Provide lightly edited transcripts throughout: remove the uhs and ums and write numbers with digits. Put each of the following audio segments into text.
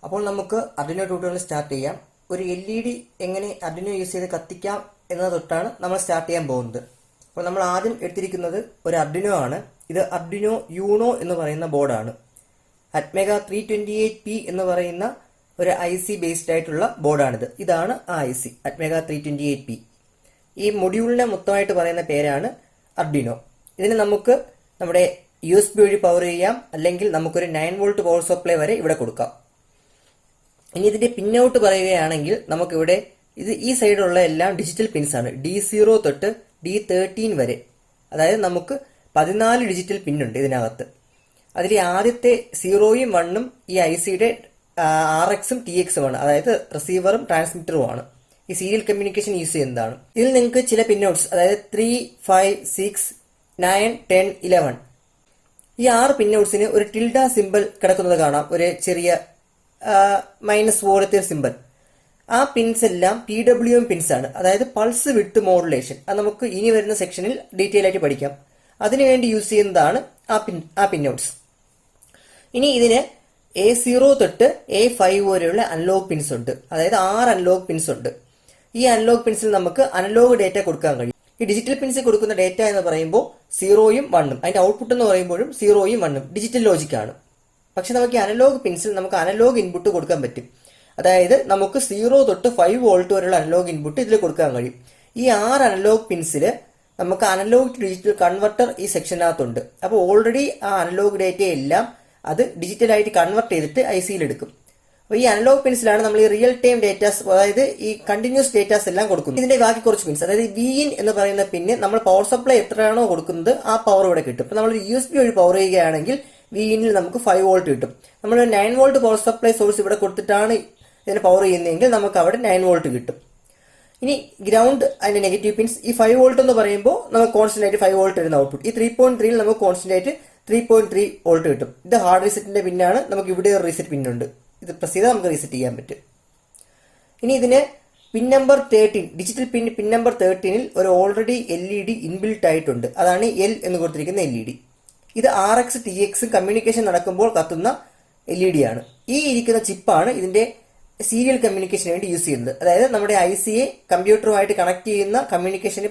അപ്പോൾ നമുക്ക് Arduino tutorial start ചെയ്യാം. ഒരു LED എങ്ങനെ Arduino യൂസ് ചെയ്ത് കത്തിക്കാം എന്നത് തൊട്ടാണ് നമ്മൾ സ്റ്റാർട്ട് ചെയ്യാൻ പോകുന്നത്. അപ്പോൾ നമ്മൾ ആദ്യം എടുത്തിരിക്കുന്നത് ഒരു Arduino ആണ്. ഇത് Arduino UNO എന്ന് പറയുന്ന ബോർഡാണ്. Atmega 328P എന്ന് പറയുന്ന ഒരു IC ബേസ്ഡ് ആയിട്ടുള്ള ബോർഡാണിത്. ഇതാണ് ആ IC Atmega 328P. ഈ മൊഡ്യൂളിനെ മൊത്തമായിട്ട് പറയുന്ന പേരാണ് Arduino. ഇതിന് നമുക്ക് നമ്മുടെ USB വഴി പവർ ചെയ്യാം, അല്ലെങ്കിൽ നമുക്കൊരു 9 വോൾട്ട് പവർ സപ്ലൈ വരെ ഇവിടെ കൊടുക്കാം. ഇനി ഇതിന്റെ പിന്നൗട്ട് പറയുകയാണെങ്കിൽ നമുക്കിവിടെ ഈ സൈഡിലുള്ള എല്ലാം ഡിജിറ്റൽ പിൻസ് ആണ്. D0 തൊട്ട് D13 വരെ, അതായത് നമുക്ക് 14 ഡിജിറ്റൽ പിന്നുണ്ട് ഇതിനകത്ത്. അതിൽ ആദ്യത്തെ 0യും 1ഉം ഈ ICയുടെ RXും TXും ആണ്, അതായത് റിസീവറും ട്രാൻസ്മിറ്ററും ആണ്. ഈ സീരിയൽ കമ്മ്യൂണിക്കേഷൻ യൂസ് ചെയ്യുന്നതാണ്. ഇതിൽ നിങ്ങൾക്ക് ചില പിന്നൗട്ട്സ്, അതായത് 3, 5, 6, 9, 10, 11 ഈ 6 പിന്നൗട്ട്സിന് ഒരു ടിൽഡ സിമ്പിൾ കിടക്കുന്നത് കാണാം, ഒരു ചെറിയ മൈനസ് പോലത്തെ സിമ്പിൾ. ആ പിൻസ് എല്ലാം PWM പിൻസ് ആണ്, അതായത് പൾസ് വിഡ്ത് മോഡുലേഷൻ. അത് നമുക്ക് ഇനി വരുന്ന സെക്ഷനിൽ ഡീറ്റെയിൽ ആയിട്ട് പഠിക്കാം. അതിനുവേണ്ടി യൂസ് ചെയ്യുന്നതാണ് ആ പിന്നൗട്ട്സ്. ഇനി ഇതിന് A0 തൊട്ട് A5 വരെയുള്ള അനലോഗ് പിൻസ് ഉണ്ട്, അതായത് 6 അനലോഗ് പിൻസ് ഉണ്ട്. ഈ അനലോഗ് പിൻസിൽ നമുക്ക് അനലോഗ് ഡേറ്റ കൊടുക്കാൻ കഴിയും. ഈ ഡിജിറ്റൽ പിൻസിൽ കൊടുക്കുന്ന ഡേറ്റ എന്ന് പറയുമ്പോൾ 0യും 1ഉം, അതിന്റെ ഔട്ട്പുട്ട് എന്ന് പറയുമ്പോഴും 0യും 1ഉം ഡിജിറ്റൽ ലോജിക് ആണ്. പക്ഷെ നമുക്ക് അനലോഗ് പിൻസിൽ നമുക്ക് അനലോഗ് ഇൻപുട്ട് കൊടുക്കാൻ പറ്റും. അതായത് നമുക്ക് 0 തൊട്ട് 5 വോൾട്ട് വരെയുള്ള അനലോഗ് ഇൻപുട്ട് ഇതിൽ കൊടുക്കാൻ കഴിയും. ഈ 6 അനലോഗ് പിൻസിൽ നമുക്ക് അനലോഗ് ടു ഡിജിറ്റൽ കൺവെർട്ടർ ഈ സെക്ഷനകത്തുണ്ട്. അപ്പോൾ ഓൾറെഡി ആ അനലോഗ് ഡേറ്റയെല്ലാം അത് ഡിജിറ്റലായിട്ട് കൺവെർട്ട് ചെയ്തിട്ട് ICയിൽ എടുക്കും. അപ്പോൾ ഈ അനലോഗ് പിൻസിലാണ് നമ്മൾ ഈ റിയൽ ടൈം ഡേറ്റാസ്, അതായത് ഈ കണ്ടിന്യൂസ് ഡേറ്റാസ് എല്ലാം കൊടുക്കുന്നത്. ഇതിന്റെ ബാക്കി കുറച്ച് പിൻസ്, അതായത് Vin എന്ന് പറയുന്ന പിന്ന് നമ്മൾ പവർ സപ്ലൈ എത്രയാണോ കൊടുക്കുന്നത് ആ പവർ ഇവിടെ കിട്ടും. ഇപ്പൊ നമ്മൾ USB വഴി പവർ ചെയ്യുകയാണെങ്കിൽ Vinൽ നമുക്ക് 5 വോൾട്ട് കിട്ടും. നമ്മൾ 9 വോൾട്ട് പവർ സപ്ലൈ സോഴ്സ് ഇവിടെ കൊടുത്തിട്ടാണ് ഇതിന് പവർ ചെയ്യുന്നതെങ്കിൽ നമുക്ക് അവിടെ 9 വോൾട്ട് കിട്ടും. ഇനി ഗ്രൗണ്ട് അതിന്റെ നെഗറ്റീവ് പിൻസ്. ഈ 5 വോൾട്ട് എന്ന് പറയുമ്പോൾ നമുക്ക് കോൺസ്റ്റന്റ് ആയിട്ട് 5 വോൾട്ട് വരുന്ന ഔട്ട്പുട്ട്. ഈ 3.3ൽ നമുക്ക് കോൺസ്റ്റന്റ് ആയിട്ട് 3.3 വോൾട്ട് കിട്ടും. ഇത് ഹാർഡ് റീസെറ്റിന്റെ പിന്നാണ്. നമുക്ക് ഇവിടെ ഒരു റീസെറ്റ് പിന്നുണ്ട്, ഇത് പ്രസ് ചെയ്താൽ നമുക്ക് റീസെറ്റ് ചെയ്യാൻ പറ്റും. ഇനി ഇതിന് pin number 13, digital pin number 13ൽ ഒരു ഓൾറെഡി LED ഇൻബിൽട്ട് ആയിട്ടുണ്ട്. അതാണ് L എന്ന് കൊടുത്തിരിക്കുന്ന LED. ഇത് RX TX കമ്മ്യൂണിക്കേഷൻ നടക്കുമ്പോൾ കത്തുന്ന LED ആണ്. ഈ ഇരിക്കുന്ന ചിപ്പാണ് ഇതിന്റെ സീരിയൽ കമ്മ്യൂണിക്കേഷന് വേണ്ടി യൂസ് ചെയ്യുന്നത്. അതായത് നമ്മുടെ ICയെ കമ്പ്യൂട്ടറുമായിട്ട് കണക്ട് ചെയ്യുന്ന കമ്മ്യൂണിക്കേഷന്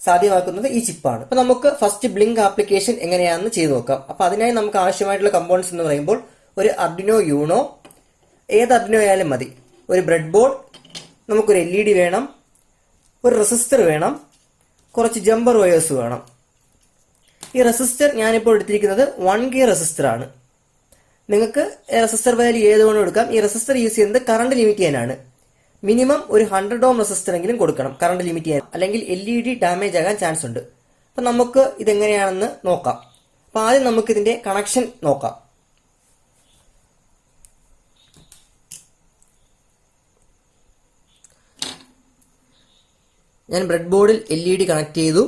സാധ്യമാക്കുന്നത് ഈ ചിപ്പാണ്. അപ്പൊ നമുക്ക് ഫസ്റ്റ് ബ്ലിങ്ക് ആപ്ലിക്കേഷൻ എങ്ങനെയാണെന്ന് ചെയ്തു നോക്കാം. അപ്പൊ അതിനായി നമുക്ക് ആവശ്യമായിട്ടുള്ള കമ്പോണൻസ് എന്ന് പറയുമ്പോൾ ഒരു Arduino UNO, ഏത് Arduino ആയാലും മതി, ഒരു ബ്രെഡ് ബോർഡ്, നമുക്കൊരു LED വേണം, ഒരു റെസിസ്റ്റർ വേണം, കുറച്ച് ജമ്പർ വയേഴ്സ് വേണം. ഈ റെസിസ്റ്റർ ഞാനിപ്പോൾ എടുത്തിരിക്കുന്നത് 1K റെസിസ്റ്റർ ആണ്. നിങ്ങൾക്ക് റെസിസ്റ്റർ വാല്യൂ ഏത് വേണം എടുക്കാം. ഈ റെസിസ്റ്റർ യൂസ് ചെയ്യുന്നത് കറണ്ട് ലിമിറ്റ് ചെയ്യാനാണ്. മിനിമം ഒരു 100 ഓം റെസിസ്റ്റർ എങ്കിലും കൊടുക്കണം കറണ്ട് ലിമിറ്റ് ചെയ്യാൻ, അല്ലെങ്കിൽ LED ഡാമേജ് ആകാൻ ചാൻസ് ഉണ്ട്. അപ്പൊ നമുക്ക് ഇതെങ്ങനെയാണെന്ന് നോക്കാം. അപ്പൊ ആദ്യം നമുക്ക് ഇതിന്റെ കണക്ഷൻ നോക്കാം. ഞാൻ ബ്രെഡ് ബോർഡിൽ LED കണക്ട് ചെയ്തു.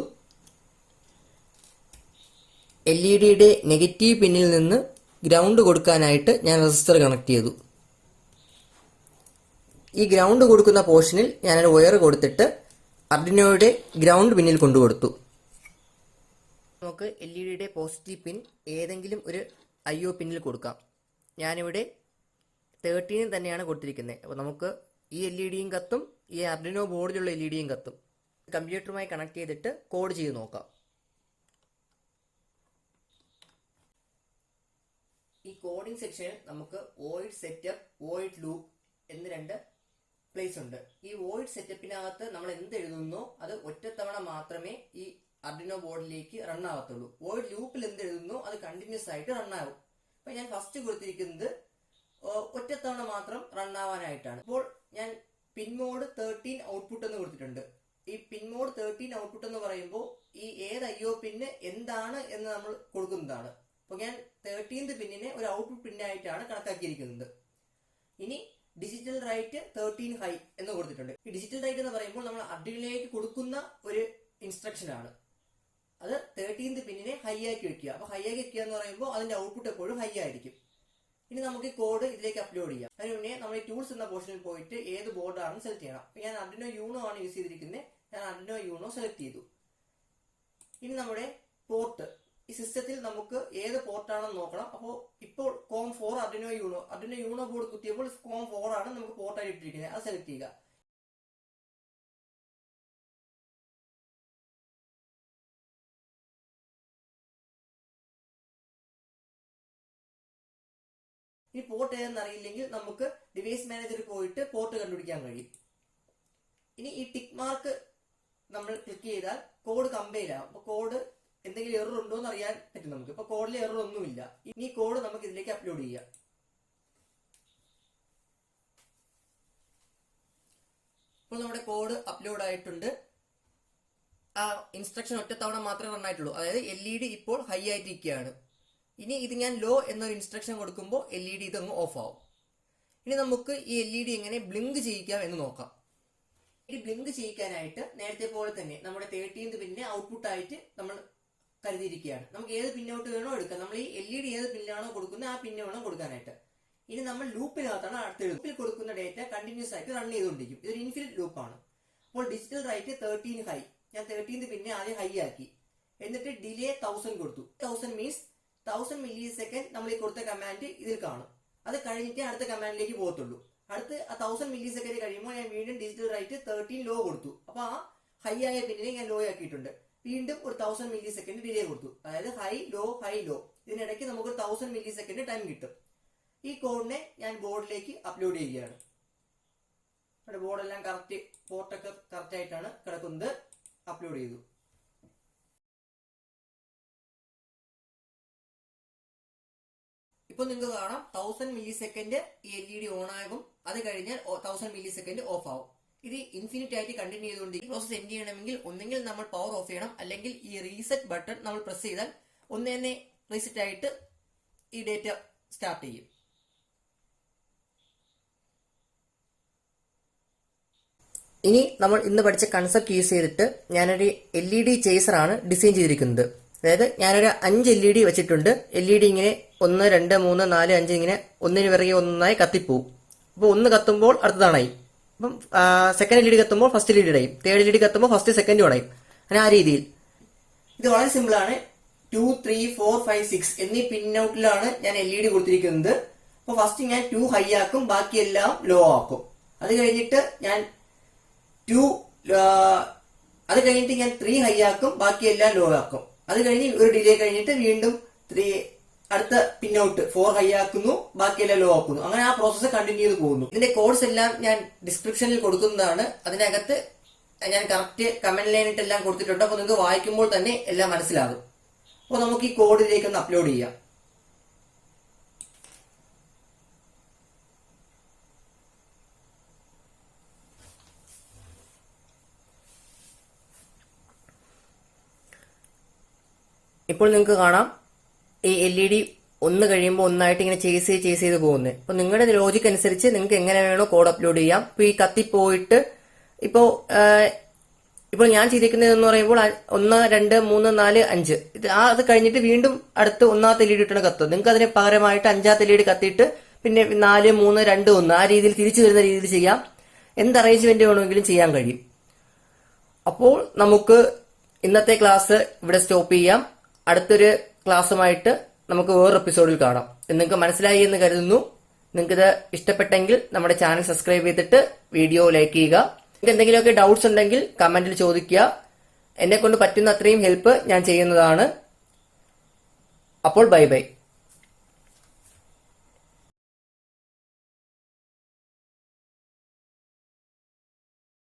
LEDയുടെ നെഗറ്റീവ് പിന്നിൽ നിന്ന് ഗ്രൗണ്ട് കൊടുക്കാനായിട്ട് ഞാൻ റെസിസ്റ്റർ കണക്ട് ചെയ്തു. ഈ ഗ്രൗണ്ട് കൊടുക്കുന്ന പോർഷനിൽ ഞാനൊരു വയർ കൊടുത്തിട്ട് Arduinoയുടെ ഗ്രൗണ്ട് പിന്നിൽ കൊണ്ടുകൊടുത്തു. നമുക്ക് LEDയുടെ പോസിറ്റീവ് പിൻ ഏതെങ്കിലും ഒരു IO പിന്നിൽ കൊടുക്കാം. ഞാനിവിടെ 13 തന്നെയാണ് കൊടുത്തിരിക്കുന്നത്. അപ്പോൾ നമുക്ക് ഈ LEDയും കത്തും, ഈ Arduino ബോർഡിലുള്ള LEDയും കത്തും. കമ്പ്യൂട്ടറുമായി കണക്ട് ചെയ്തിട്ട് കോഡ് ചെയ്ത് നോക്കാം. ഈ കോഡിംഗ് സെക്ഷനിൽ നമുക്ക് വോയിഡ് സെറ്റപ്പ്, വോയിഡ് ലൂപ്പ് എന്ന് 2 പ്ലേസ് ഉണ്ട്. ഈ വോയിഡ് സെറ്റപ്പിനകത്ത് നമ്മൾ എന്ത് എഴുതുന്നോ അത് ഒറ്റത്തവണ മാത്രമേ ഈ Arduino ബോർഡിലേക്ക് റൺ ആവത്തുള്ളൂ. വോയിഡ് ലൂപ്പിൽ എന്ത് എഴുതുന്നോ അത് കണ്ടിന്യൂസ് ആയിട്ട് റൺ ആവും. അപ്പൊ ഞാൻ ഫസ്റ്റ് കൊടുത്തിരിക്കുന്നത് ഒറ്റത്തവണ മാത്രം റൺ ആവാനായിട്ടാണ്. അപ്പോൾ ഞാൻ പിൻ മോഡ് 13 ഔട്ട്പുട്ട് എന്ന് കൊടുത്തിട്ടുണ്ട്. ഈ പിൻ മോഡ് 13 ഔട്ട്പുട്ട് എന്ന് പറയുമ്പോൾ ഈ ഏത് IO പിന്ന് എന്താണ് എന്ന് നമ്മൾ കൊടുക്കുന്നതാണ്. അപ്പോൾ ഞാൻ 13th പിന്നിനെ ഒരു ഔട്ട്പുട്ട് പിന്നായിട്ടാണ് കണക്കാക്കിയിരിക്കുന്നത്. ഇനി ഡിജിറ്റൽ റൈറ്റ് 13 ഹൈ എന്ന് കൊടുത്തിട്ടുണ്ട്. ഈ ഡിജിറ്റൽ റൈറ്റ് എന്ന് പറയുമ്പോൾ നമ്മൾ Arduinoയിലേക്ക് കൊടുക്കുന്ന ഒരു ഇൻസ്ട്രക്ഷൻ ആണ്. അത് 13th പിന്നിനെ ഹൈ ആക്കി വെക്കുക. അപ്പൊ ഹൈ ആക്കി വെക്കുക എന്ന് പറയുമ്പോൾ അതിന്റെ ഔട്ട്പുട്ട് എപ്പോഴും ഹൈ ആയിരിക്കും. ഇനി നമുക്ക് ഈ കോഡ് ഇതിലേക്ക് അപ്ലോഡ് ചെയ്യാം. അതിന് മുന്നേ നമ്മൾ ഈ ടൂൾസ് എന്ന പോർഷനിൽ പോയിട്ട് ഏത് ബോർഡാണെന്ന് സെലക്ട് ചെയ്യണം. അപ്പൊ ഞാൻ Arduino UNO ആണ് യൂസ് ചെയ്തിരിക്കുന്നത്. ഞാൻ Arduino UNO സെലക്ട് ചെയ്തു. ഇനി നമ്മുടെ പോർട്ട് ഈ സിസ്റ്റത്തിൽ നമുക്ക് ഏത് പോർട്ടാണെന്ന് നോക്കണം. അപ്പോൾ ഇപ്പോൾ COM4 Arduino UNO board കുത്തിയപ്പോൾ COM4 ആണ് നമുക്ക് പോർട്ടായിട്ട് ഇട്ടിരിക്കുന്നത്. അത് സെലക്ട് ചെയ്യുക. ഈ പോർട്ട് ഏതെന്ന് അറിയില്ലെങ്കിൽ നമുക്ക് ഡിവൈസ് മാനേജറിൽ പോയിട്ട് പോർട്ട് കണ്ടുപിടിക്കാൻ കഴിയും. ഇനി ഈ ടിക്ക് മാർക്ക് നമ്മൾ ക്ലിക്ക് ചെയ്താൽ കോഡ് കമ്പൈൽ ആവും. അപ്പോൾ കോഡ് എന്തെങ്കിലും എറർ ഉണ്ടോ എന്ന് അറിയാൻ പറ്റും നമുക്ക്. ഇപ്പൊ കോഡിൽ എറർ ഒന്നുമില്ല. ഇനി കോഡ് നമുക്ക് ഇതിലേക്ക് അപ്ലോഡ് ചെയ്യാം. ഇപ്പോൾ നമ്മുടെ കോഡ് അപ്ലോഡ് ആയിട്ടുണ്ട്. ആ ഇൻസ്ട്രക്ഷൻ ഒറ്റത്തവണ മാത്രമേ റൺ ആയിട്ടുള്ളൂ. അതായത് LED ഇപ്പോൾ ഹൈ ആയിട്ടിരിക്കുകയാണ്. ഇനി ഇത് ഞാൻ ലോ എന്നൊരു ഇൻസ്ട്രക്ഷൻ കൊടുക്കുമ്പോൾ LED ഇതങ്ങ് ഓഫ് ആവും. ഇനി നമുക്ക് ഈ LED എങ്ങനെ ബ്ലിങ്ക് ചെയ്യിക്കാം എന്ന് നോക്കാം. ഈ ബ്ലിങ്ക് ചെയ്യിക്കാനായിട്ട് നേരത്തെ പോലെ തന്നെ നമ്മുടെ 13th പിന്നിനെ ഔട്ട്പുട്ട് ആയിട്ട് നമ്മൾ കരുതിയിരിക്കുകയാണ്. നമുക്ക് ഏത് പിന്നോട്ട് വേണോ എടുക്കാം. നമ്മൾ ഈ LED ഏത് പിന്നാണോ കൊടുക്കുന്നത് ആ പിന്ന് വേണം കൊടുക്കാനായിട്ട്. ഇനി നമ്മൾ ലൂപ്പിനകത്താണ് അടുത്ത ലൂപ്പിൽ കൊടുക്കുന്ന ഡേറ്റ കണ്ടിന്യൂസ് ആയിട്ട് റൺ ചെയ്തുകൊണ്ടിരിക്കും. ഇതൊരു ഇൻഫിനിറ്റ് ലൂപ്പാണ്. അപ്പോൾ ഡിജിറ്റൽ റൈറ്റ് 13 ഹൈ. ഞാൻ 13th പിന്നെ ആദ്യം ഹൈ ആക്കി. എന്നിട്ട് ഡിലേ 1000 കൊടുത്തു. 1000 മീൻസ് 1000 മില്ലി സെക്കൻഡ് നമ്മൾ ഈ കൊടുത്ത കമാൻഡ് ഇതിൽ കാണും. അത് കഴിഞ്ഞിട്ട് അടുത്ത കമാൻഡിലേക്ക് പോകത്തുള്ളൂ. അടുത്ത് ആ 1000 മില്ലി സെക്കൻഡ് കഴിയുമ്പോൾ ഞാൻ വീണ്ടും ഡിജിറ്റൽ റൈറ്റ് 13 ലോ കൊടുത്തു. അപ്പൊ ആ ഹൈ ആയ പിന്നിനെ ഞാൻ ലോ ആക്കിയിട്ടുണ്ട്. വീണ്ടും ഒരു 1000 മില്ലി സെക്കൻഡ് ഡിലേ കൊടുത്തു. അതായത് ഹൈ ലോ ഹൈ ലോ. ഇതിനിടയ്ക്ക് നമുക്ക് 1000 മില്ലി സെക്കൻഡ് ടൈം കിട്ടും. ഈ കോഡിനെ ഞാൻ ബോർഡിലേക്ക് അപ്ലോഡ് ചെയ്യുകയാണ്. ബോർഡെല്ലാം കറക്റ്റ്, പോർട്ടൊക്കെ കറക്റ്റ് ആയിട്ടാണ് കിടക്കുന്നത്. അപ്ലോഡ് ചെയ്തു. ഇപ്പൊ നിങ്ങൾക്ക് കാണാം 1000 മില്ലി സെക്കൻഡ് ഈ LED ഓൺ ആകും. അത് കഴിഞ്ഞാൽ 1000 മില്ലി സെക്കൻഡ് ഓഫ് ആവും. ഇത് ഇൻഫിനിറ്റ് ആയിട്ട് കണ്ടിന്യൂ ചെയ്തുകൊണ്ട് ഈ പ്രോസസ് എൻഡ് ചെയ്യണമെങ്കിൽ ഒന്നെങ്കിൽ നമ്മൾ പവർ ഓഫ് ചെയ്യണം, അല്ലെങ്കിൽ ഈ റീസെറ്റ് ബട്ടൺ നമ്മൾ പ്രസ് ചെയ്താൽ ഒന്ന് തന്നെ റീസെറ്റ് ആയിട്ട് ഈ ഡേറ്റ സ്റ്റാർട്ട് ചെയ്യും. ഇനി നമ്മൾ ഇന്ന് പഠിച്ച കൺസെപ്റ്റ് യൂസ് ചെയ്തിട്ട് ഞാനൊരു LED ചേസർ ആണ് ഡിസൈൻ ചെയ്തിരിക്കുന്നത്. അതായത് ഞാനൊരു 5 LED വെച്ചിട്ടുണ്ട്. LED ഇങ്ങനെ 1 2 3 4 5 ഇങ്ങനെ ഒന്നിന് പിറകെ ഒന്നായി കത്തിപ്പോവും. അപ്പോൾ ഒന്ന് കത്തുമ്പോൾ അടുത്തതാണായി. അപ്പം സെക്കൻഡ് LED കത്തുമ്പോൾ ഫസ്റ്റ് LED ആയി, തേർഡ് LED കത്തുമ്പോൾ ഫസ്റ്റ് സെക്കൻഡ് ആയി. അങ്ങനെ ആ രീതിയിൽ ഇത് വളരെ സിമ്പിൾ ആണ്. 2 3 4 5 6 എന്നീ പിന്നൗട്ടിലാണ് ഞാൻ LED കൊടുത്തിരിക്കുന്നത്. അപ്പോൾ ഫസ്റ്റ് ഞാൻ 2 ഹൈ ആക്കും, ബാക്കിയെല്ലാം ലോ ആക്കും. അത് കഴിഞ്ഞിട്ട് ഞാൻ 3 ഹൈ ആക്കും, ബാക്കിയെല്ലാം ലോ ആക്കും. അത് കഴിഞ്ഞ് ഒരു ഡിലേ കഴിഞ്ഞിട്ട് വീണ്ടും 3 അടുത്ത പിന്നൗട്ട് 4 ഹൈ ആക്കുന്നു, ബാക്കിയെല്ലാം ലോ ആക്കുന്നു. അങ്ങനെ ആ പ്രോസസ്സ് കണ്ടിന്യൂ ചെയ്ത് പോകുന്നു. ഇതിന്റെ കോഡ്സ് എല്ലാം ഞാൻ ഡിസ്ക്രിപ്ഷനിൽ കൊടുക്കുന്നതാണ്. അതിനകത്ത് ഞാൻ കറക്റ്റ് കമന്റ് ലൈനിട്ട് എല്ലാം കൊടുത്തിട്ടുണ്ട്. അപ്പൊ നിങ്ങൾക്ക് വായിക്കുമ്പോൾ തന്നെ എല്ലാം മനസ്സിലാകും. അപ്പോൾ നമുക്ക് ഈ കോഡ് ഇതിലേക്ക് ഒന്ന് അപ്ലോഡ് ചെയ്യാം. ഇപ്പോൾ നിങ്ങൾക്ക് കാണാം ഈ LED ഒന്ന് കഴിയുമ്പോൾ ഒന്നായിട്ട് ഇങ്ങനെ ചേസ് ചെയ്ത് പോകുന്നത്. അപ്പൊ നിങ്ങളുടെ ലോജിക് അനുസരിച്ച് നിങ്ങൾക്ക് എങ്ങനെ വേണോ കോഡ് അപ്ലോഡ് ചെയ്യാം. ഇപ്പൊ ഈ കത്തിപ്പോയിട്ട് ഇപ്പോൾ ഞാൻ ചെയ്തിരിക്കുന്നത് എന്ന് പറയുമ്പോൾ 1 2 3 4 5 അത് കഴിഞ്ഞിട്ട് വീണ്ടും അടുത്ത് ഒന്നാമത്തെ LED ഇട്ടാണ് കത്തുക. നിങ്ങൾക്ക് അതിന് പകരമായിട്ട് 5ാമത്തെ LED കത്തിയിട്ട് പിന്നെ 4 3 2 1 ആ രീതിയിൽ തിരിച്ചു വരുന്ന രീതിയിൽ ചെയ്യാം. എന്ത് അറേഞ്ച്മെന്റ് വേണമെങ്കിലും ചെയ്യാൻ കഴിയും. അപ്പോൾ നമുക്ക് ഇന്നത്തെ ക്ലാസ് ഇവിടെ സ്റ്റോപ്പ് ചെയ്യാം. അടുത്തൊരു ക്ലാസ്സുമായിട്ട് നമുക്ക് വേറൊരു എപ്പിസോഡിൽ കാണാം. നിങ്ങൾക്ക് മനസ്സിലായി എന്ന് കരുതുന്നു. നിങ്ങൾക്കിത് ഇഷ്ടപ്പെട്ടെങ്കിൽ നമ്മുടെ ചാനൽ സബ്സ്ക്രൈബ് ചെയ്തിട്ട് വീഡിയോ ലൈക്ക് ചെയ്യുക. നിങ്ങൾക്ക് എന്തെങ്കിലുമൊക്കെ ഡൗട്ട്സ് ഉണ്ടെങ്കിൽ കമന്റിൽ ചോദിക്കുക. എന്നെ കൊണ്ട് പറ്റുന്ന അത്രയും ഹെൽപ്പ് ഞാൻ ചെയ്യുന്നതാണ്. അപ്പോൾ ബൈ ബൈ.